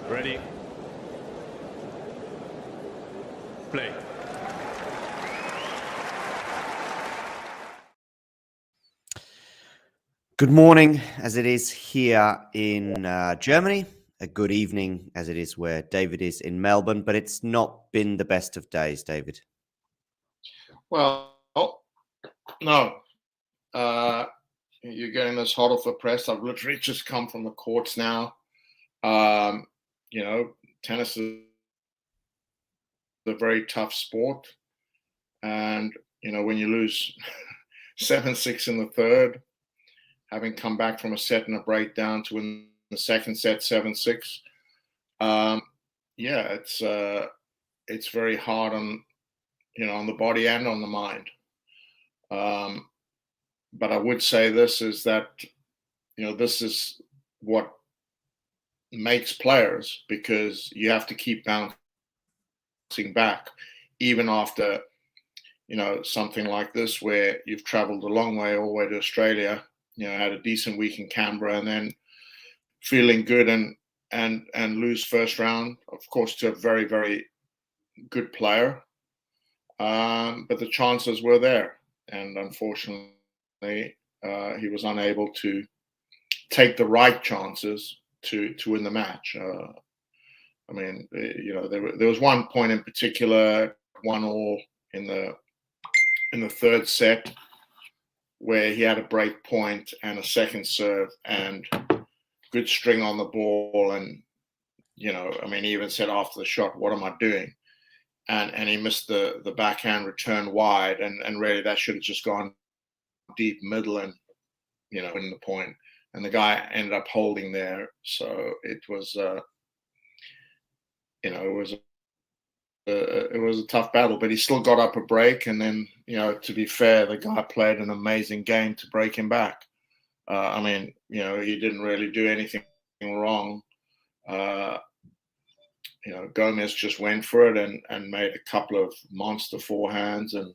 Ready. Play. Good morning, as it is here in Germany. A good evening, as it is where David is in Melbourne. But it's not been the best of days, David. Well, no. You're getting this hot off the press. I've literally just come from the courts now. Tennis is a very tough sport. And, when you lose 7-6 in the third, having come back from a set and a breakdown to win the second set 7-6, it's very hard on the body and on the mind. But I would say this is that, this is what makes players, because you have to keep bouncing back, even after, something like this, where you've traveled a long way, all the way to Australia, had a decent week in Canberra, and then feeling good and lose first round, of course, to a very, very good player. But the chances were there. And unfortunately, he was unable to take the right chances to win the match. There was one point in particular, 1-1 in the third set, where he had a break point and a second serve and good string on the ball. And, he even said after the shot, "What am I doing?" And he missed the backhand return wide. And really that should have just gone deep middle and, in the point. And the guy ended up holding there. So it was, it was a tough battle, but he still got up a break. And then, to be fair, the guy played an amazing game to break him back. He didn't really do anything wrong. Gomez just went for it and made a couple of monster forehands and,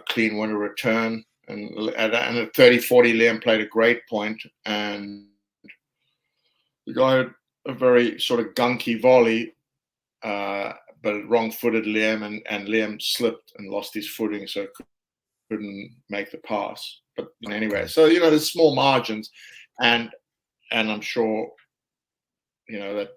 clean winner return. And at 30-40, Liam played a great point. And the guy had a very sort of gunky volley, but wrong-footed Liam, and Liam slipped and lost his footing, so couldn't make the pass. But anyway, so, there's small margins. And I'm sure, that,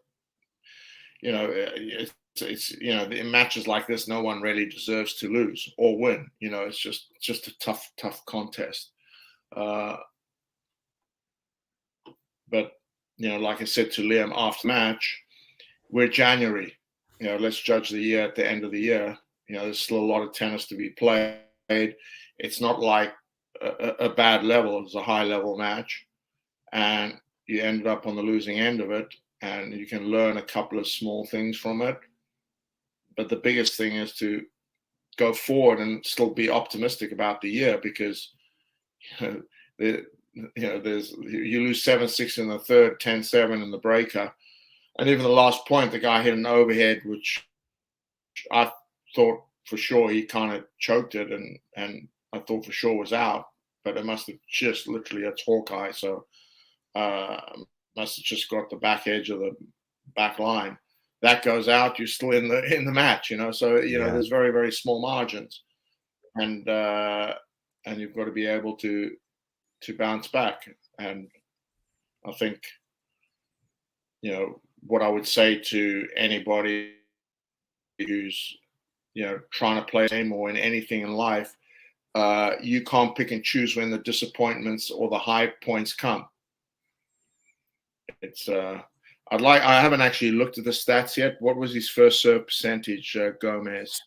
it's in matches like this, no one really deserves to lose or win. It's just a tough contest. But like I said to Liam after match, we're January. Let's judge the year at the end of the year. There's still a lot of tennis to be played. It's not like a bad level. It's a high level match, and you ended up on the losing end of it. And you can learn a couple of small things from it. But the biggest thing is to go forward and still be optimistic about the year, because you lose 7-6 in the third, 10-7 in the breaker. And even the last point, the guy hit an overhead, which I thought for sure he kind of choked it, and I thought for sure was out. But it must have just literally, it's Hawkeye. So must have just got the back edge of the back line. That goes out, you're still in the match, So there's very, very small margins, and you've got to be able to bounce back. And I think what I would say to anybody who's trying to play a game or in anything in life, you can't pick and choose when the disappointments or the high points come. It's I haven't actually looked at the stats yet. What was his first serve percentage, Gomez?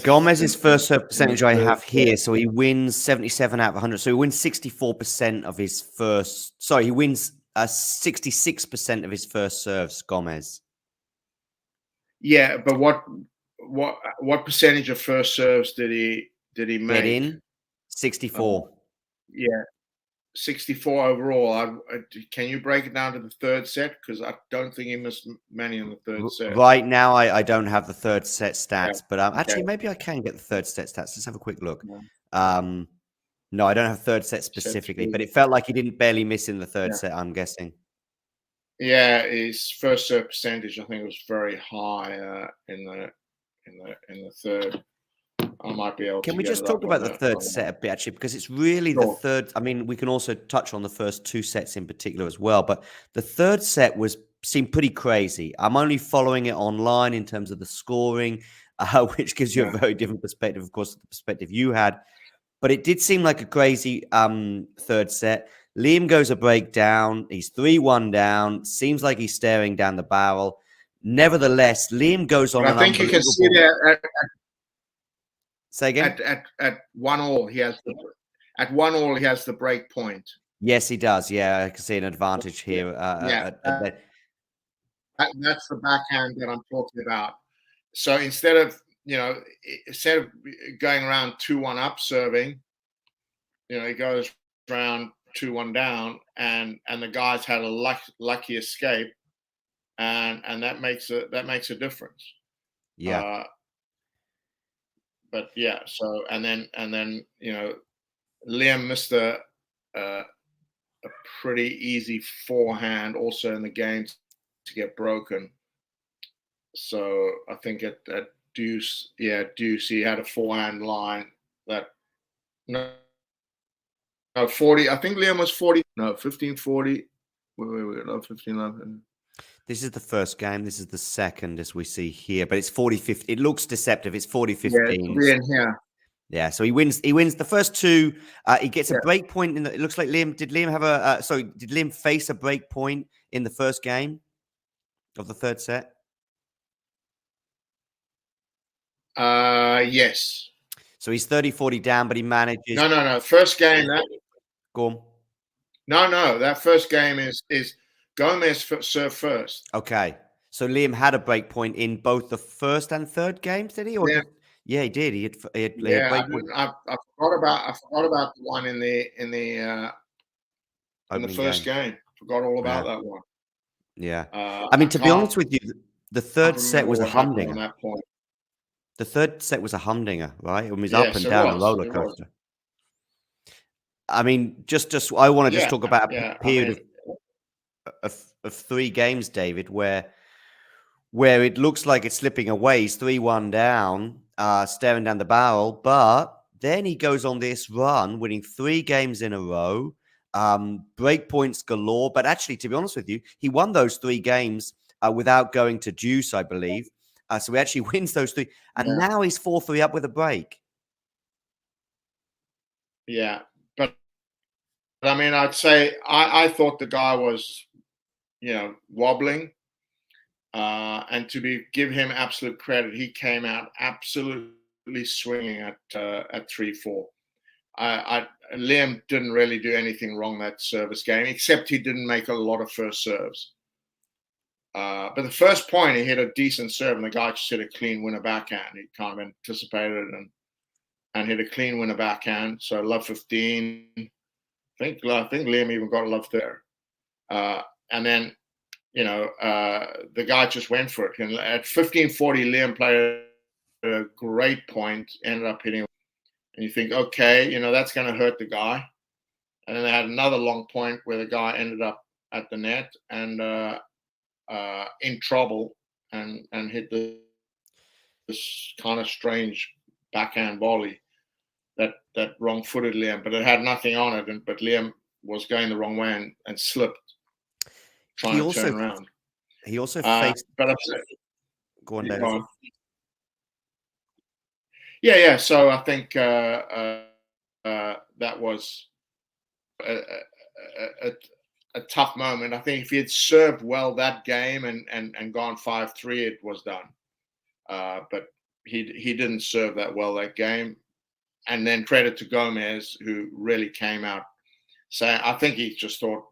Gomez's first serve percentage I have here. So he wins 77 out of 100. So he wins 64% of his first. Sorry, he wins 66% of his first serves, Gomez. Yeah, but what percentage of first serves did he make? Get in 64. Yeah. 64 overall. Can you break it down to the third set? Because I don't think he missed many in the third set. Right now, I don't have the third set stats, but actually, maybe I can get the third set stats. Let's have a quick look. Yeah. No, I don't have third set specifically, but it felt like he didn't barely miss in the third set, I'm guessing. Yeah, his first serve percentage I think was very high in the third. I might be able Can to we get just it talk up about on the the. third set a bit, actually, because it's really the Sure. third. I mean, we can also touch on the first two sets in particular as well, but the third set seemed pretty crazy. I'm only following it online in terms of the scoring, which gives you a Yeah. very different perspective, of course, the perspective you had. But it did seem like a crazy third set. Liam goes a breakdown. He's 3-1 down. Seems like he's staring down the barrel. Nevertheless, Liam goes on But I an think you can see unbelievable. that Say again? at 1-1 he has the break point. Yes, he does. Yeah, I can see an advantage Yeah, here. yeah. That. That's the backhand that I'm talking about. So instead of going around 2-1 up serving, he goes around 2-1 down, and the guys had a lucky escape, and that makes a difference. Yeah. But yeah, so and then Liam missed a pretty easy forehand also in the game to get broken. So I think at deuce, he had a forehand line that no 40. I think Liam was 40. No, 15-40. Wait, no, 15-11. This is the first game. This is the second, as we see here. But it's 40-15. It looks deceptive. It's 40-15. Yeah, it'll be in here. Yeah, so he wins the first two. He gets a Yeah. break point. It looks like did Liam have did Liam face a break point in the first game of the third set? Yes. So he's 30-40 down, but he manages. No. First game. Go on. No. That first game is Gomez served first. Okay. So Liam had a break point in both the first and third games, did he? Or Yeah. Yeah, he did. He had Yeah, break point. I forgot about the one in the first game. Forgot all about that one. Yeah. I mean, to be honest with you, the third set was a what happened on humdinger. that point. The third set was a humdinger, right? It was Yes, up and it down a was. roller It was. coaster. I mean, I want to just Yeah, talk about a yeah. period of three games, David, where it looks like it's slipping away. He's 3-1 down, staring down the barrel, but then he goes on this run, winning 3 games in a row, break points galore. But actually, to be honest with you, he won those 3 games without going to deuce, I believe. So he actually wins those 3, and now he's 4-3 up with a break. Yeah, but I mean, I'd say I thought the guy was, wobbling. And to give him absolute credit, he came out absolutely swinging at 3-4. Liam didn't really do anything wrong that service game, except he didn't make a lot of first serves. But the first point, he hit a decent serve, and the guy just hit a clean winner backhand. He kind of anticipated and hit a clean winner backhand. So love 15. I think Liam even got a love there. And then the guy just went for it. And at 15-40, Liam played a great point, ended up hitting. And you think, okay, that's going to hurt the guy. And then they had another long point where the guy ended up at the net and in trouble and hit this kind of strange backhand volley that wrong-footed Liam. But it had nothing on it. But Liam was going the wrong way and slipped, trying to turn around. He also faced. But go on, David. Yeah. So I think that was a tough moment. I think if he had served well that game and gone 5-3, it was done. But he didn't serve that well that game. And then credit to Gomez, who really came out saying, I think he just thought,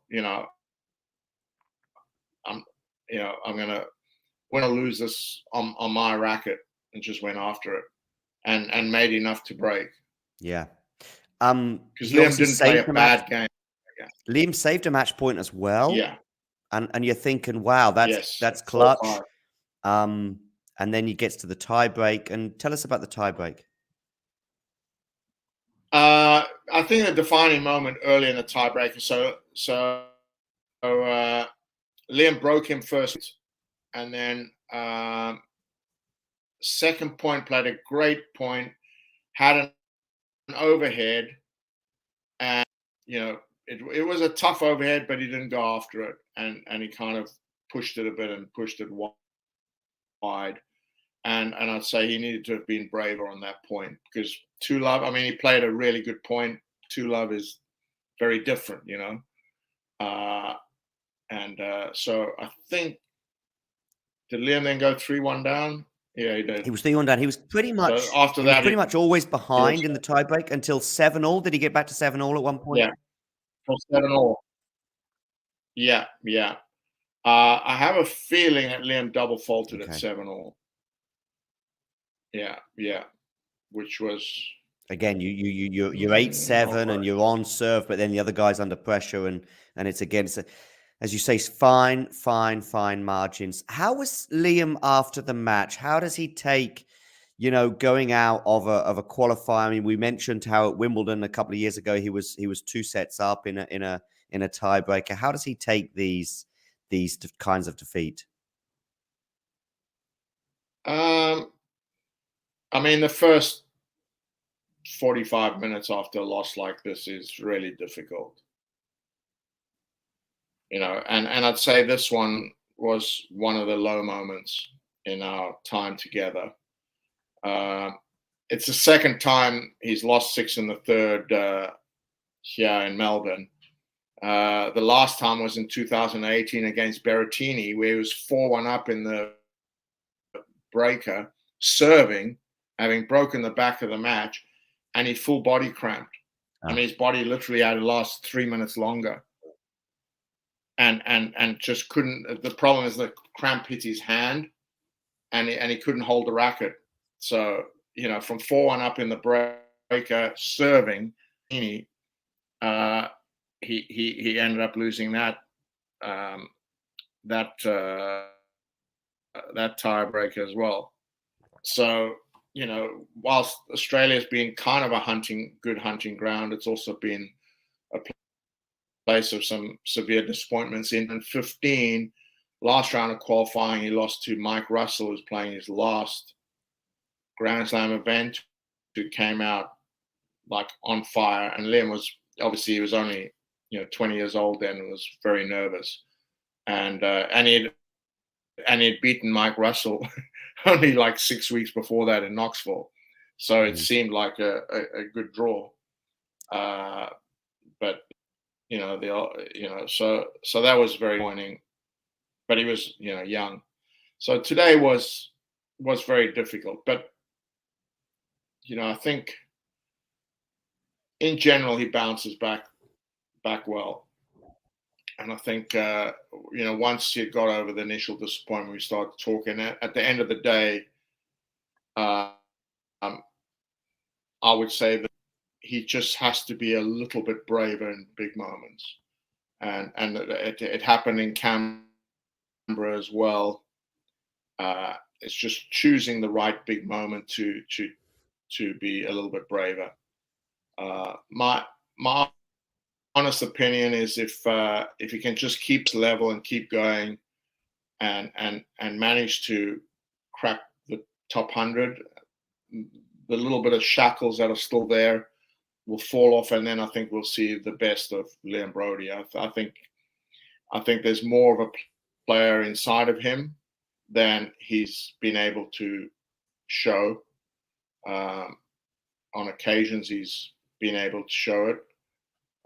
I'm gonna lose this on my racket, and just went after it and made enough to break. Yeah. Because Liam didn't play a bad game. Yeah. Liam saved a match point as well. Yeah. And you're thinking, wow, that's clutch. And then he gets to the tie break. And tell us about the tie break. I think the defining moment early in the tiebreaker. So Liam broke him first, and then second point, played a great point, had an overhead, and it was a tough overhead, but he didn't go after it, and he kind of pushed it a bit and pushed it wide. And I'd say he needed to have been braver on that point, because Two Love, I mean, he played a really good point. Two Love is very different, so I think, did Liam then go 3-1 down? Yeah, he did. He was 3-1 down. He was pretty much So after that, pretty much always behind in the tiebreak until 7-all. Did he get back to 7-all at one point? Yeah, for 7-all. Yeah. I have a feeling that Liam double faulted at 7-all. Yeah, which was, again, you're 8-7 and you're on serve, but then the other guy's under pressure, and it's again, as you say, fine margins. How was Liam after the match? How does he take, going out of a qualifier? I mean, we mentioned how at Wimbledon a couple of years ago he was 2 sets up in a tiebreaker. How does he take these kinds of defeat? I mean, the first 45 minutes after a loss like this is really difficult. And I'd say this one was one of the low moments in our time together. It's the second time he's lost 6 in the third here in Melbourne. The last time was in 2018 against Berrettini, where he was 4-1 up in the breaker, serving, having broken the back of the match, and he full body cramped. I mean, his body literally had to last 3 minutes longer. And just couldn't. The problem is the cramp hit his hand, and he couldn't hold the racket. So from 4-1 up in the breaker, serving, he ended up losing that tiebreaker as well. So whilst Australia's been kind of a good hunting ground, it's also been a place of some severe disappointments. In 15, last round of qualifying, he lost to Mike Russell, who's playing his last Grand Slam event, who came out like on fire. And Liam was, obviously, he was only 20 years old then, and was very nervous. And he'd beaten Mike Russell only like 6 weeks before that in Knoxville, so it seemed like a good draw. But so that was very disappointing. But he was young, so today was very difficult. But I think in general he bounces back well. And I think, once you got over the initial disappointment, we started talking. At the end of the day, I would say that he just has to be a little bit braver in big moments. And it happened in Canberra as well. It's just choosing the right big moment to be a little bit braver. My honest opinion is if he can just keep level and keep going, and manage to crack the top 100, the little bit of shackles that are still there will fall off, and then I think we'll see the best of Liam Broady. I think there's more of a player inside of him than he's been able to show. On occasions, he's been able to show it.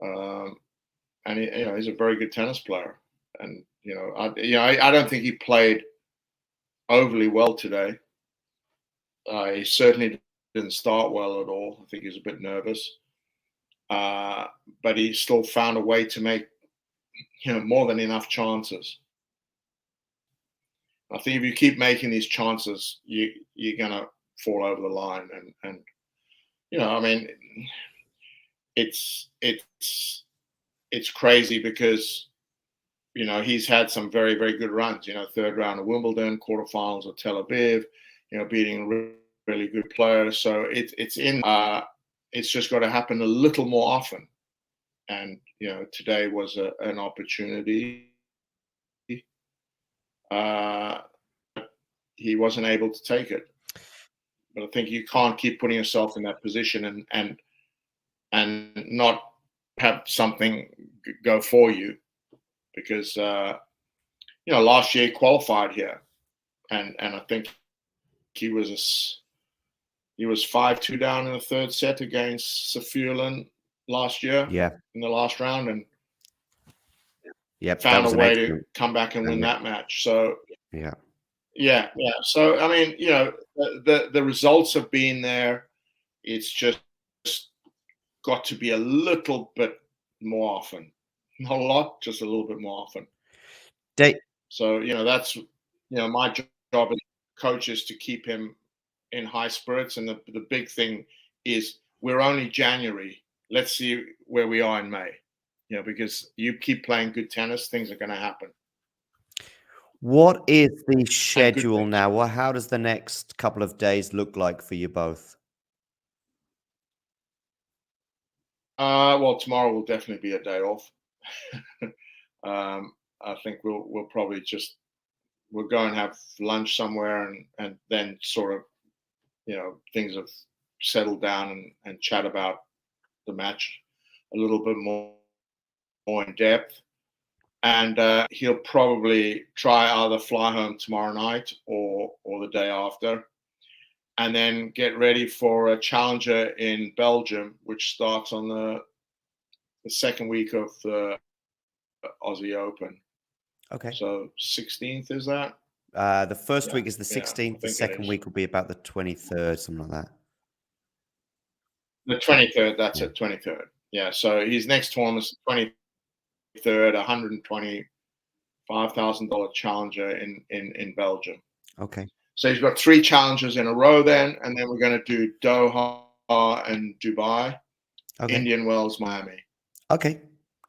And he's a very good tennis player, and I don't think he played overly well today. He certainly didn't start well at all. I think he was a bit nervous, but he still found a way to make more than enough chances. I think if you keep making these chances, you're gonna fall over the line, and I mean, it's crazy because he's had some very, very good runs. Third round of Wimbledon, quarterfinals of Tel Aviv, beating really good players. So it's just got to happen a little more often. And today was an opportunity. he wasn't able to take it. But I think you can't keep putting yourself in that position and not have something go for you, because last year he qualified here, and I think he was 5-2 down in the third set against Safulan last year. Yeah. In the last round, and found a way to come back and win that match. So yeah. So I mean, the results have been there. It's just got to be a little bit more often. Not a lot, just a little bit more often. So that's my job as coach is to keep him in high spirits. And the big thing is we're only January. Let's see where we are in May. Because you keep playing good tennis, things are going to happen. What is the schedule now? Well, how does the next couple of days look like for you both? Well, tomorrow will definitely be a day off. I think we'll probably we'll go and have lunch somewhere, and then sort of, things have settled down, and chat about the match a little bit more in depth. And he'll probably try either fly home tomorrow night or the day after, and then get ready for a challenger in Belgium, which starts on the second week of the Aussie Open. Okay. So 16th is that? The first week is the 16th. The second week will be about the 23rd, something like that. The 23rd. That's it. 23rd. Yeah. So his next tournament is the 23rd, $125,000 challenger in Belgium. Okay. So he's got 3 challenges in a row then, and then we're going to do Doha and Dubai, Indian Wells, Miami. Okay.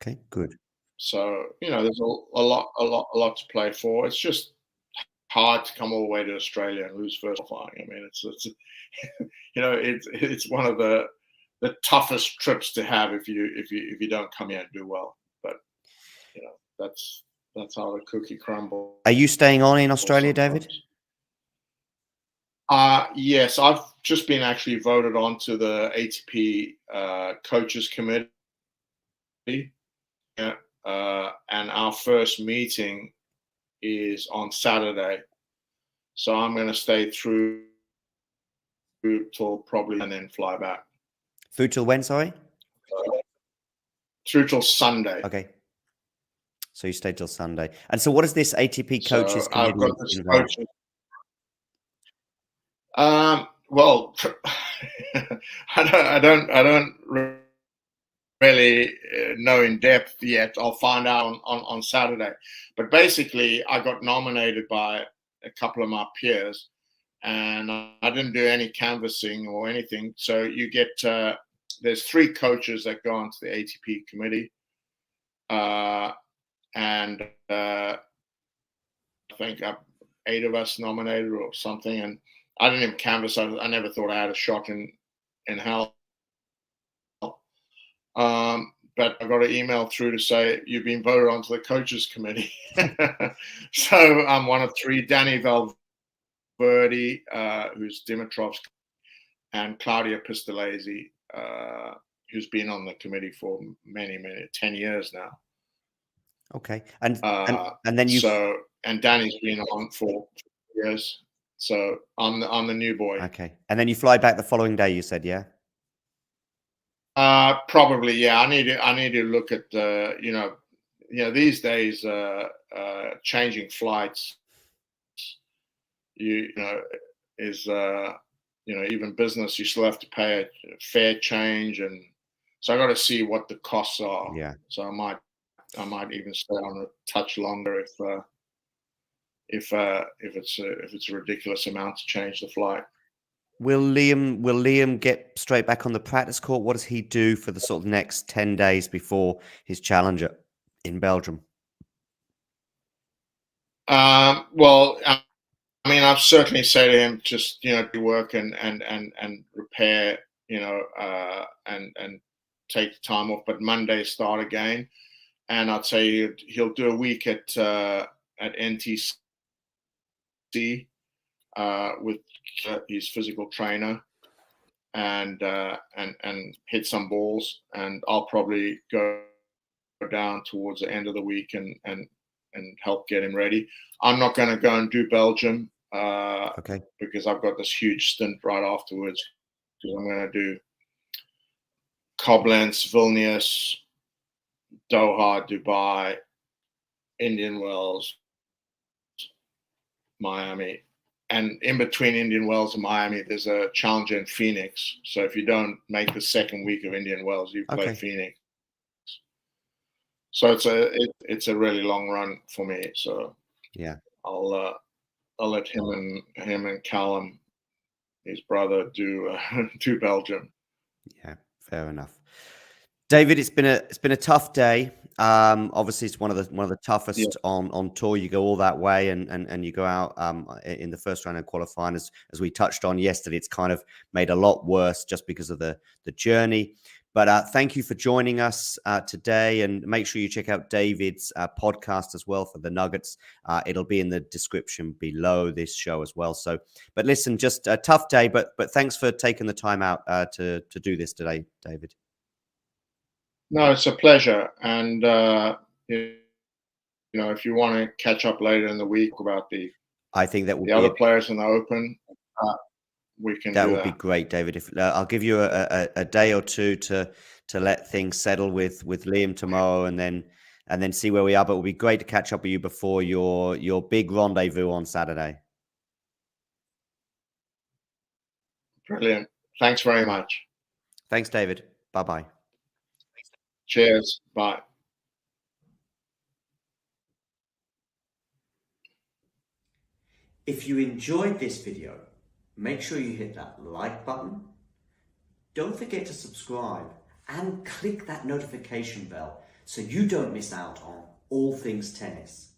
Okay. Good. So there's a lot to play for. It's just hard to come all the way to Australia and lose first qualifying. I mean, it's it's one of the toughest trips to have if you don't come here and do well. But that's how the cookie crumbles. Are you staying on in Australia, David? Yes, I've just been actually voted onto the ATP coaches committee. Yeah, and our first meeting is on Saturday, so I'm going to stay through till probably and then fly back. Through till when? Sorry. Through till Sunday. Okay. So you stay till Sunday, and so what is this ATP coaches committee? I've got this coaches. Well, I don't really know in depth yet. I'll find out on Saturday. But basically, I got nominated by a couple of my peers, and I didn't do any canvassing or anything. So you get there's 3 coaches that go onto the ATP committee, and I think 8 of us nominated or something, and I didn't even canvass. I never thought I had a shot in hell. But I got an email through to say you've been voted onto the coaches committee. So I'm one of 3. Danny Valverde, who's Dimitrov's, and Claudia Pistolesi, who's been on the committee for many 10 years now. Okay, and then you. So and Danny's been on for years. So I'm the new boy. Okay, and then you fly back the following day. You said, yeah. Probably, yeah. I need to look at these days changing flights. Is even business you still have to pay a fare change, and so I got to see what the costs are. Yeah. So I might even stay on a touch longer if it's a ridiculous amount to change the flight. Will Liam get straight back on the practice court? What does he do for the sort of next 10 days before his challenger in Belgium? Well, I mean, I've certainly said to him, just do work and repair, and take the time off. But Monday start again, and I'd say he'll do a week at NTC see with his physical trainer and hit some balls. And I'll probably go down towards the end of the week and help get him ready. I'm not going to go and do Belgium Okay. because I've got this huge stint right afterwards. Because I'm going to do Koblenz, Vilnius, Doha, Dubai, Indian Wells, Miami. And in between Indian Wells and Miami, there's a challenger in Phoenix. So if you don't make the second week of Indian Wells, you play Okay. Phoenix. So it's a really long run for me. So Yeah. I'll let him and Callum, his brother, do Belgium. Yeah, fair enough. David, it's been a tough day. Obviously, it's one of the toughest on tour. You go all that way, and you go out in the first round of qualifying. As we touched on yesterday, it's kind of made a lot worse just because of the journey. But thank you for joining us today, and make sure you check out David's podcast as well for the Nuggets. It'll be in the description below this show as well. So, but listen, just a tough day, but thanks for taking the time out to do this today, David. No, it's a pleasure. And if you want to catch up later in the week about I think that the other players in the Open, we can. That would be great, David. If I'll give you a day or two to let things settle with Liam tomorrow, and then see where we are. But it would be great to catch up with you before your big rendezvous on Saturday. Brilliant. Thanks very much. Thanks, David. Bye-bye. Cheers. Bye. If you enjoyed this video, make sure you hit that like button. Don't forget to subscribe and click that notification bell so you don't miss out on all things tennis.